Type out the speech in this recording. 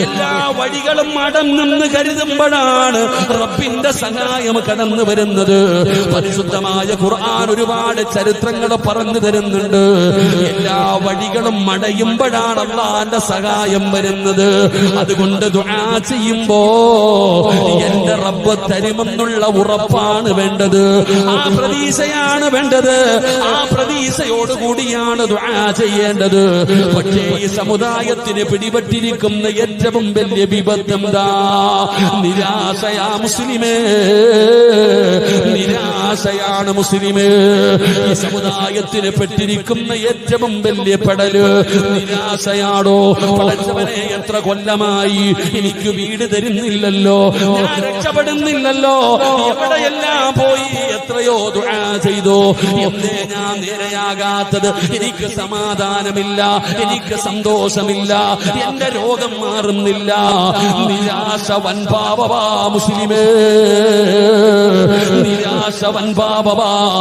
എല്ലാ വഴികളും അടങ്ങെന്ന് കരുതുമ്പോഴാണ് റബ്ബിന്റെ സഹായം കടന്നു വരുന്നത്. പരിശുദ്ധമായ ഖുർആൻ ഒരുപാട് ചരിത്രങ്ങൾ പറഞ്ഞു തരുന്നുണ്ട്. എല്ലാ വഴികളും അടയുമ്പോഴാണ് അല്ലാഹുവിന്റെ സഹായം വരുന്നത്. അതുകൊണ്ട് ദുആ ചെയ്യുമ്പോ എന്റെ റബ്ബ് തരുമെന്നുള്ള ഉറപ്പാണ് വേണ്ടത്, ആ പ്രതീക്ഷയാണ് വേണ്ടത്. ആ പ്രതീക്ഷയോടുകൂടിയാണ് ദുആ ചെയ്യേണ്ടത്. പക്ഷേ ഈ സമുദായത്തിന് പിടിപെട്ടിരിക്കുന്ന ഏറ്റവും വലിയ വിപത്തും നിരാശയാ മുസ്ലിമേ, നിരാശയാണ് മുസ്ലിമേ. ഈ സമുദായത്തിന് പെട്ടിരിക്കുന്ന ഏറ്റവും വലിയ പെടല് നിരാശയാണോ? പടച്ചവനെ എത്ര കൊല്ലമായി എനിക്ക് വീട് തരുന്നില്ലല്ലോ, ഞാൻ രക്ഷപ്പെടുന്നില്ലല്ലോ, എവിടെയെല്ലാം പോയി, എത്രയോ ദുആ ചെയ്തു, എന്തേ ഞാൻ നേരെയാകാത്തത്? എനിക്ക് സമാധാനമില്ല, എനിക്ക് സന്തോഷമില്ല, എന്റെ രോഗം മാറുന്നില്ല. നിരാശ വൻപാപവാ മുസ്ലിമേ, നിരാശ വൻപാപവാ.